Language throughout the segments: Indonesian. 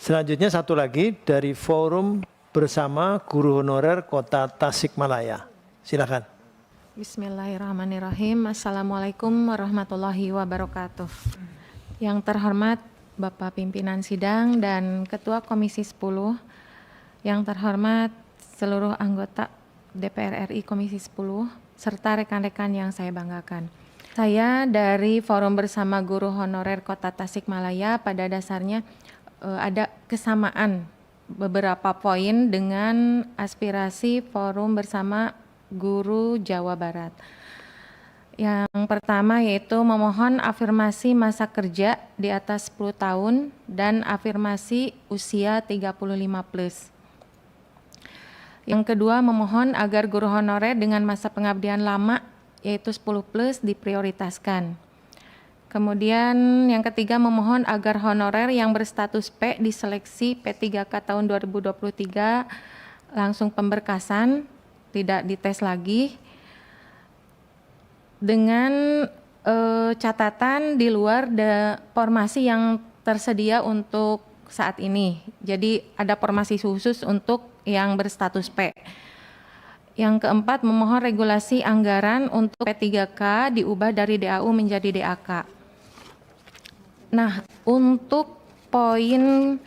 Selanjutnya satu lagi dari Forum Bersama Guru Honorer Kota Tasikmalaya. Silakan. Bismillahirrahmanirrahim. Assalamualaikum warahmatullahi wabarakatuh. Yang terhormat Bapak Pimpinan Sidang dan Ketua Komisi 10, yang terhormat seluruh anggota DPR RI Komisi 10, serta rekan-rekan yang saya banggakan. Saya dari Forum Bersama Guru Honorer Kota Tasikmalaya pada dasarnya ada kesamaan beberapa poin dengan aspirasi Forum Bersama Guru Jawa Barat. Yang pertama yaitu memohon afirmasi masa kerja di atas 10 tahun dan afirmasi usia 35+. Yang kedua memohon agar guru honorer dengan masa pengabdian lama yaitu 10+ diprioritaskan. Kemudian yang ketiga memohon agar honorer yang berstatus P diseleksi P3K tahun 2023 langsung pemberkasan, tidak dites lagi, dengan catatan di luar formasi yang tersedia untuk saat ini. Jadi ada formasi khusus untuk yang berstatus P. Yang keempat memohon regulasi anggaran untuk P3K diubah dari DAU menjadi DAK. Nah, untuk poin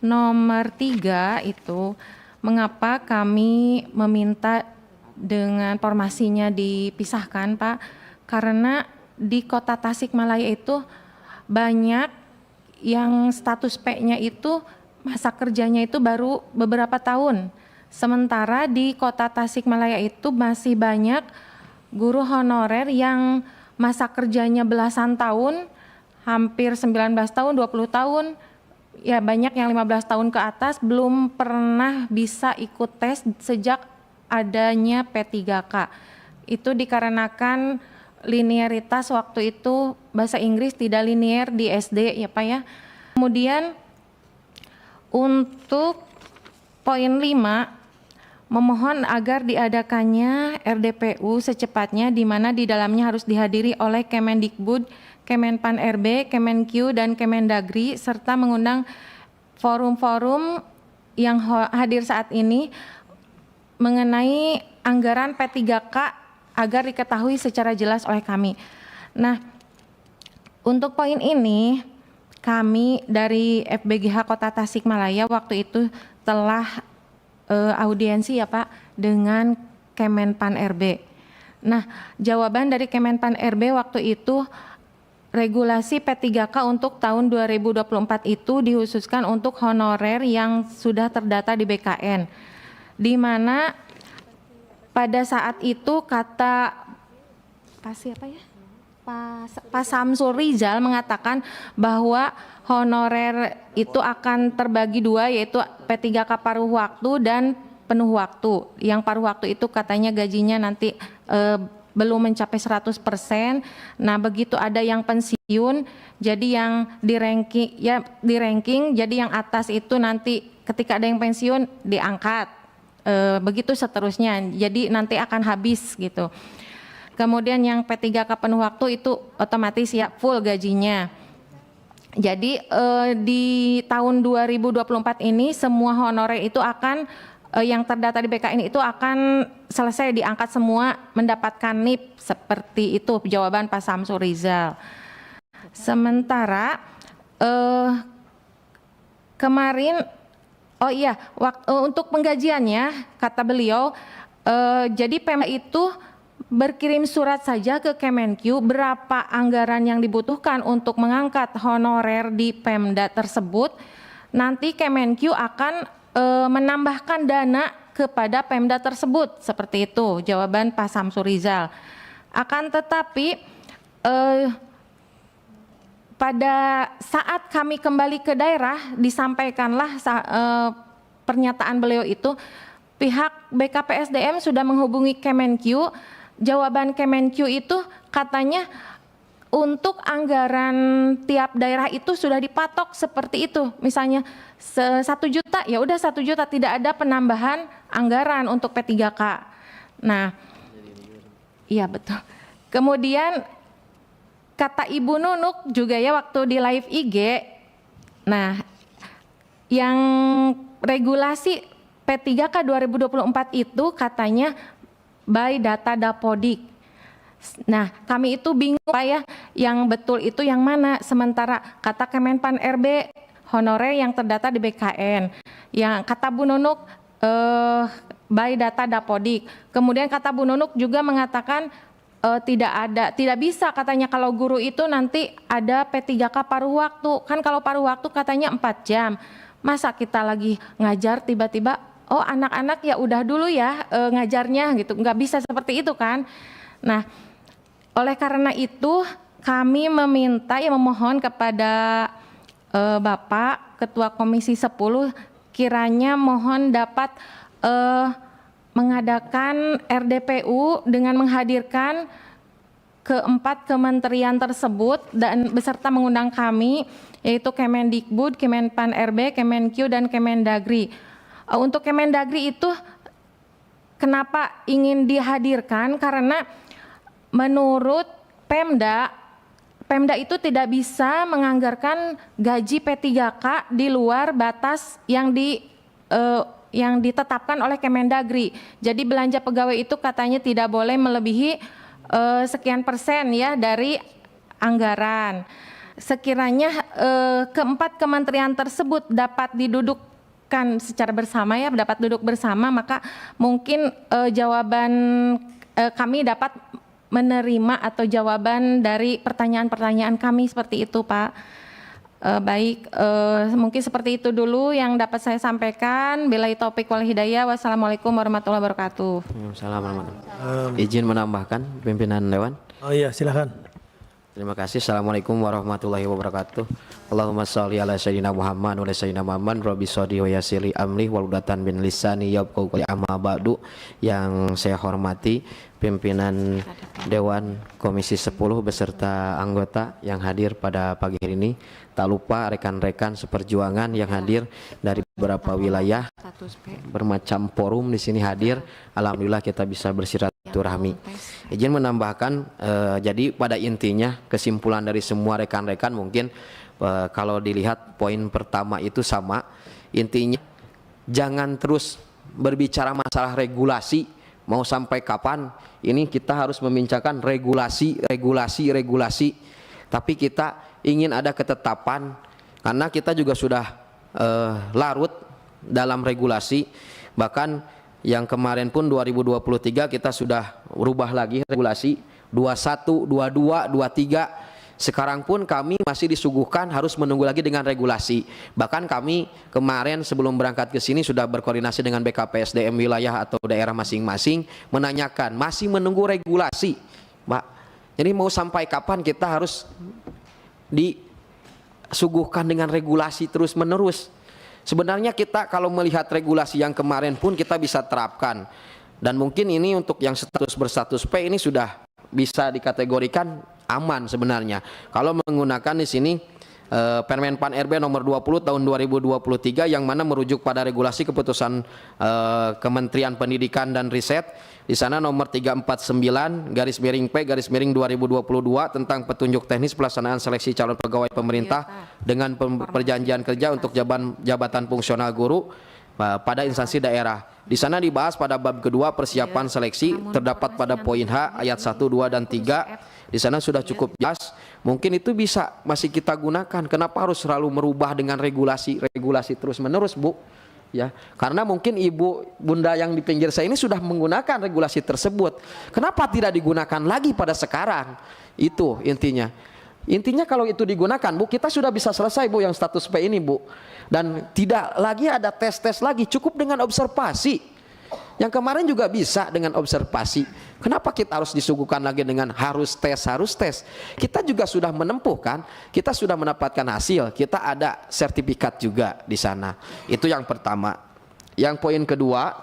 nomor 3 itu, mengapa kami meminta dengan formasinya dipisahkan, Pak? Karena di Kota Tasikmalaya itu banyak yang status P-nya itu masa kerjanya itu baru beberapa tahun. Sementara di Kota Tasikmalaya itu masih banyak guru honorer yang masa kerjanya belasan tahun, hampir 19 tahun, 20 tahun, ya banyak yang 15 tahun ke atas belum pernah bisa ikut tes sejak adanya P3K. Itu dikarenakan linearitas waktu itu bahasa Inggris tidak linear di SD ya Pak ya. Kemudian untuk poin 5 memohon agar diadakannya RDPU secepatnya di mana di dalamnya harus dihadiri oleh Kemendikbud, Kemenpan RB, Kemenq, dan Kemendagri, serta mengundang forum-forum yang hadir saat ini mengenai anggaran P3K agar diketahui secara jelas oleh kami. Nah, untuk poin ini kami dari FBGH Kota Tasikmalaya waktu itu telah audiensi ya Pak dengan Kemenpan RB. Nah, jawaban dari Kemenpan RB waktu itu regulasi P3K untuk tahun 2024 itu dikhususkan untuk honorer yang sudah terdata di BKN, di mana pada saat itu kata Pak Samsul Rizal mengatakan bahwa honorer itu akan terbagi dua, yaitu P3K paruh waktu dan penuh waktu. Yang paruh waktu itu katanya gajinya nanti belum mencapai 100%. Nah, begitu ada yang pensiun, jadi yang di ranking, jadi yang atas itu nanti ketika ada yang pensiun diangkat. Begitu seterusnya. Jadi nanti akan habis gitu. Kemudian yang P3K penuh waktu itu otomatis ya full gajinya. Jadi di tahun 2024 ini semua honorer itu akan yang terdata di BKN itu akan selesai diangkat semua mendapatkan NIP, seperti itu jawaban Pak Samsul Rizal. Sementara kemarin untuk penggajiannya kata beliau jadi Pemda itu berkirim surat saja ke Kemenq berapa anggaran yang dibutuhkan untuk mengangkat honorer di Pemda tersebut. Nanti Kemenq akan menambahkan dana kepada Pemda tersebut, seperti itu jawaban Pak Samsul Rizal. Akan tetapi pada saat kami kembali ke daerah disampaikanlah pernyataan beliau itu, pihak BKPSDM sudah menghubungi Kemenq. Jawaban Kemenq itu katanya untuk anggaran tiap daerah itu sudah dipatok seperti itu, misalnya 1 juta ya udah 1 juta, tidak ada penambahan anggaran untuk P3K. Nah, iya betul. Kemudian kata Ibu Nunuk juga ya waktu di live IG, nah yang regulasi P3K 2024 itu katanya by data Dapodik. Nah, kami itu bingung Pak ya, yang betul itu yang mana? Sementara kata Kemenpan RB honorer yang terdata di BKN, yang kata Bu Nunuk by data Dapodik. Kemudian kata Bu Nunuk juga mengatakan tidak bisa katanya kalau guru itu nanti ada P3K paruh waktu. Kan kalau paruh waktu katanya 4 jam. Masa kita lagi ngajar tiba-tiba oh anak-anak ya udah dulu ya ngajarnya gitu, nggak bisa seperti itu kan. Nah, oleh karena itu kami memohon kepada Bapak Ketua Komisi 10 kiranya mohon dapat mengadakan RDPU dengan menghadirkan keempat kementerian tersebut dan beserta mengundang kami yaitu Kemendikbud, Kemenpan RB, Kemenkyu dan Kemendagri. Untuk Kemendagri itu kenapa ingin dihadirkan? Karena menurut Pemda itu tidak bisa menganggarkan gaji P3K di luar batas yang ditetapkan oleh Kemendagri. Jadi belanja pegawai itu katanya tidak boleh melebihi sekian persen ya dari anggaran. Sekiranya keempat kementerian tersebut dapat didudukkan secara bersama ya, dapat duduk bersama, maka mungkin jawaban kami dapat menerima atau jawaban dari pertanyaan-pertanyaan kami seperti itu Pak. Baik, mungkin seperti itu dulu yang dapat saya sampaikan. Billahi taufik wal hidayah. Wassalamualaikum warahmatullahi wabarakatuh. Assalamualaikum. Izin menambahkan pimpinan Dewan. Oh iya, silakan. Terima kasih. Assalamualaikum warahmatullahi wabarakatuh. Allahumma sholli ala sayyidina Muhammad wa ala sayyidina Muhammad rabbi shodhi wa yassirli amri waludatan bin lisani yafqahu qawli amma ba'du. Yang saya hormati pimpinan Dewan Komisi 10 beserta anggota yang hadir pada pagi hari ini. Tak lupa rekan-rekan seperjuangan yang hadir dari beberapa wilayah, bermacam forum di sini hadir. Alhamdulillah kita bisa bersilaturahmi. Izin menambahkan, jadi pada intinya kesimpulan dari semua rekan-rekan mungkin kalau dilihat poin pertama itu sama. Intinya jangan terus berbicara masalah regulasi. Mau sampai kapan? Ini kita harus membincangkan regulasi. Tapi kita ingin ada ketetapan karena kita juga sudah larut dalam regulasi. Bahkan yang kemarin pun 2023 kita sudah rubah lagi regulasi 21, 22, 23. Sekarang pun kami masih disuguhkan harus menunggu lagi dengan regulasi. Bahkan kami kemarin sebelum berangkat ke sini sudah berkoordinasi dengan BKPSDM wilayah atau daerah masing-masing menanyakan masih menunggu regulasi, Pak. Jadi mau sampai kapan kita harus disuguhkan dengan regulasi terus-menerus? Sebenarnya kita kalau melihat regulasi yang kemarin pun kita bisa terapkan. Dan mungkin ini untuk yang berstatus P ini sudah bisa dikategorikan aman sebenarnya. Kalau menggunakan di sini Permenpan RB nomor 20 tahun 2023 yang mana merujuk pada regulasi keputusan Kementerian Pendidikan dan Riset. Di sana nomor 349 garis miring P garis miring 2022 tentang petunjuk teknis pelaksanaan seleksi calon pegawai pemerintah dengan perjanjian kerja untuk jabatan fungsional guru pada instansi daerah. Di sana dibahas pada bab kedua persiapan seleksi, terdapat pada poin H ayat 1, 2 dan 3. Di sana sudah cukup jelas. Mungkin itu bisa masih kita gunakan. Kenapa harus selalu merubah dengan regulasi terus-menerus, Bu? Ya, karena mungkin ibu bunda yang di pinggir saya ini sudah menggunakan regulasi tersebut. Kenapa tidak digunakan lagi pada sekarang? Itu intinya. Intinya kalau itu digunakan, Bu, kita sudah bisa selesai, Bu, yang status P ini, Bu. Dan tidak lagi ada tes-tes lagi, cukup dengan observasi. Yang kemarin juga bisa dengan observasi. Kenapa kita harus disuguhkan lagi dengan harus tes? Kita juga sudah menempuh kan, kita sudah mendapatkan hasil, kita ada sertifikat juga di sana. Itu yang pertama. Yang poin kedua,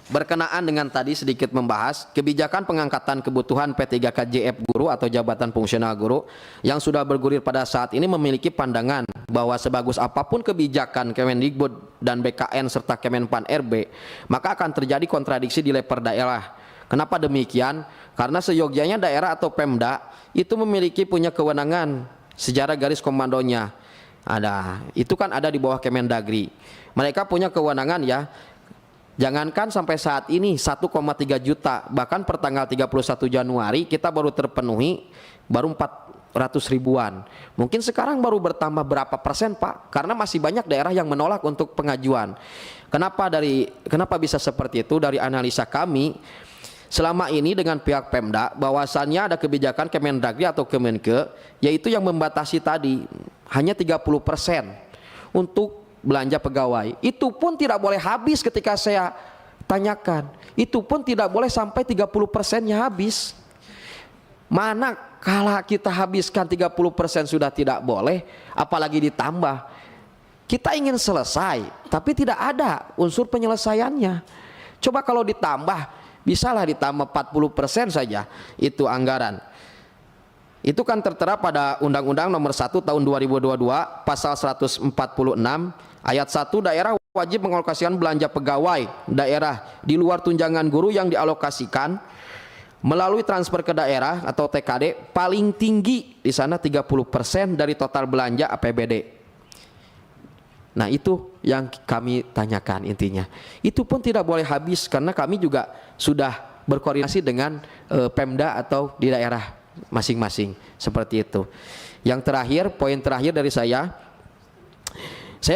berkenaan dengan tadi sedikit membahas kebijakan pengangkatan kebutuhan P3KJF guru atau jabatan fungsional guru yang sudah bergulir pada saat ini memiliki pandangan bahwa sebagus apapun kebijakan Kemendikbud dan BKN serta Kemenpan RB, maka akan terjadi kontradiksi di level daerah. Kenapa demikian? Karena seyogyanya daerah atau Pemda itu memiliki punya kewenangan sejarah garis komandonya. Ada, itu kan ada di bawah Kemendagri. Mereka punya kewenangan ya. Jangankan sampai saat ini 1,3 juta, bahkan per tanggal 31 Januari kita baru terpenuhi baru 400 ribuan. Mungkin sekarang baru bertambah berapa persen Pak? Karena masih banyak daerah yang menolak untuk pengajuan. Kenapa bisa seperti itu? Dari analisa kami selama ini dengan pihak Pemda, bahwasannya ada kebijakan Kemendagri atau Kemenke, yaitu yang membatasi tadi hanya 30% untuk belanja pegawai. Itu pun tidak boleh habis ketika saya tanyakan. Itu pun tidak boleh sampai 30%-nya habis. Mana kalau kita habiskan 30% sudah tidak boleh, apalagi ditambah. Kita ingin selesai, tapi tidak ada unsur penyelesaiannya. Coba kalau ditambah, bisalah ditambah 40% saja itu anggaran. Itu kan tertera pada Undang-Undang Nomor 1 Tahun 2022 Pasal 146 Ayat 1, daerah wajib mengalokasikan belanja pegawai daerah di luar tunjangan guru yang dialokasikan melalui transfer ke daerah atau TKD paling tinggi di sana 30% dari total belanja APBD. Nah, itu yang kami tanyakan intinya. Itu pun tidak boleh habis karena kami juga sudah berkoordinasi dengan Pemda atau di daerah masing-masing seperti itu. Yang terakhir, poin terakhir dari saya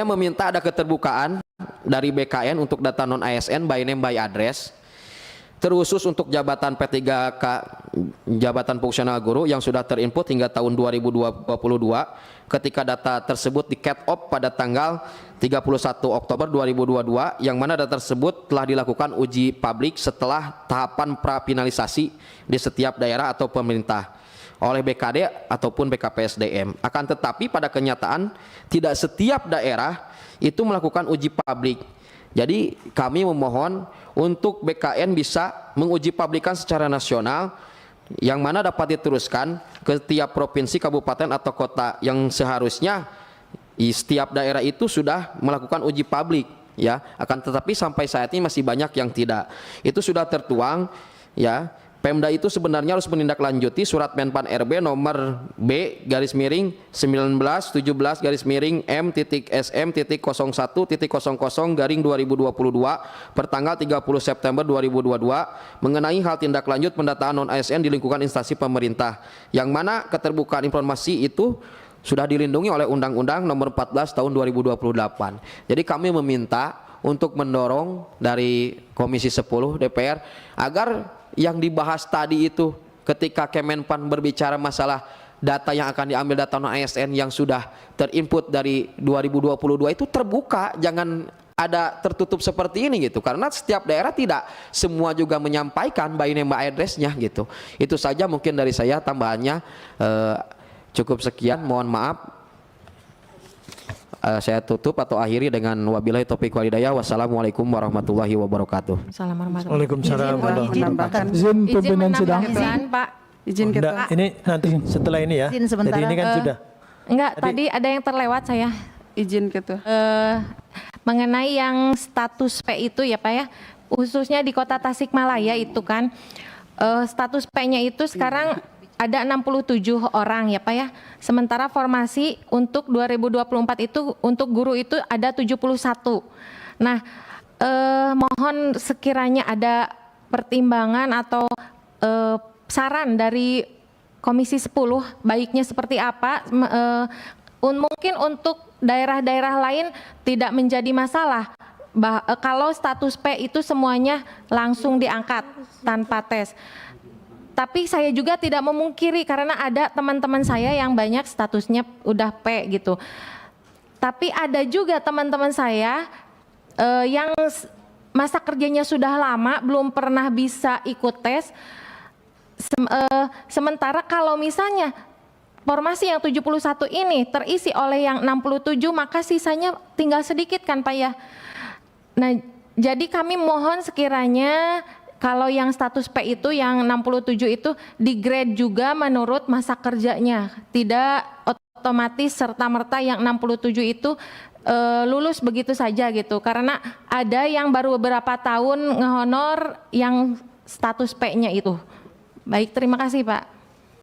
meminta ada keterbukaan dari BKN untuk data non ASN by name by address, terkhusus untuk jabatan P3K jabatan fungsional guru yang sudah terinput hingga tahun 2022 ketika data tersebut di cut off pada tanggal 31 Oktober 2022, yang mana data tersebut telah dilakukan uji publik setelah tahapan prafinalisasi di setiap daerah atau pemerintah oleh BKD ataupun BKPSDM. Akan tetapi pada kenyataan tidak setiap daerah itu melakukan uji publik. Jadi kami memohon untuk BKN bisa menguji publikan secara nasional, yang mana dapat diteruskan ke tiap provinsi, kabupaten atau kota yang seharusnya di setiap daerah itu sudah melakukan uji publik ya. Akan tetapi sampai saat ini masih banyak yang tidak. Itu sudah tertuang ya. Pemda itu sebenarnya harus menindaklanjuti surat Menpan RB nomor B-17-M.SM.01.00/2022 per tanggal 30 September 2022 mengenai hal tindak lanjut pendataan non ASN di lingkungan instansi pemerintah, yang mana keterbukaan informasi itu sudah dilindungi oleh Undang-Undang Nomor 14 Tahun 2028. Jadi kami meminta untuk mendorong dari Komisi 10 DPR agar yang dibahas tadi itu ketika Kemenpan berbicara masalah data yang akan diambil data non ASN yang sudah terinput dari 2022 itu terbuka, jangan ada tertutup seperti ini gitu, karena setiap daerah tidak semua juga menyampaikan by name by address-nya gitu. Itu saja mungkin dari saya tambahannya. Cukup sekian, mohon maaf. Saya tutup atau akhiri dengan wabillahi taufiq wal hidayah. Wassalamualaikum warahmatullahi wabarakatuh. Assalamualaikum Waalaikumsalam warahmatullahi Izin pimpinan sidang. Pak. Izin kita. Enggak, ini nanti setelah ini ya. Izin sebentar. Jadi ini kan sudah. Enggak, tadi ada yang terlewat saya. Izin gitu. Mengenai yang status P itu ya Pak ya, khususnya di kota Tasikmalaya itu kan, status P-nya itu sekarang ada 67 orang ya Pak ya. Sementara formasi untuk 2024 itu untuk guru itu ada 71. Nah, mohon sekiranya ada pertimbangan atau saran dari Komisi 10 baiknya seperti apa, mungkin untuk daerah-daerah lain tidak menjadi masalah kalau status P itu semuanya langsung diangkat tanpa tes. Tapi saya juga tidak memungkiri karena ada teman-teman saya yang banyak statusnya udah P gitu. Tapi ada juga teman-teman saya yang masa kerjanya sudah lama belum pernah bisa ikut tes. Sementara kalau misalnya formasi yang 71 ini terisi oleh yang 67, maka sisanya tinggal sedikit kan Pak ya. Nah, jadi kami mohon sekiranya kalau yang status P itu yang 67 itu di-grade juga menurut masa kerjanya, tidak otomatis serta-merta yang 67 itu lulus begitu saja gitu, karena ada yang baru beberapa tahun ngehonor yang status P-nya itu. Baik, terima kasih Pak.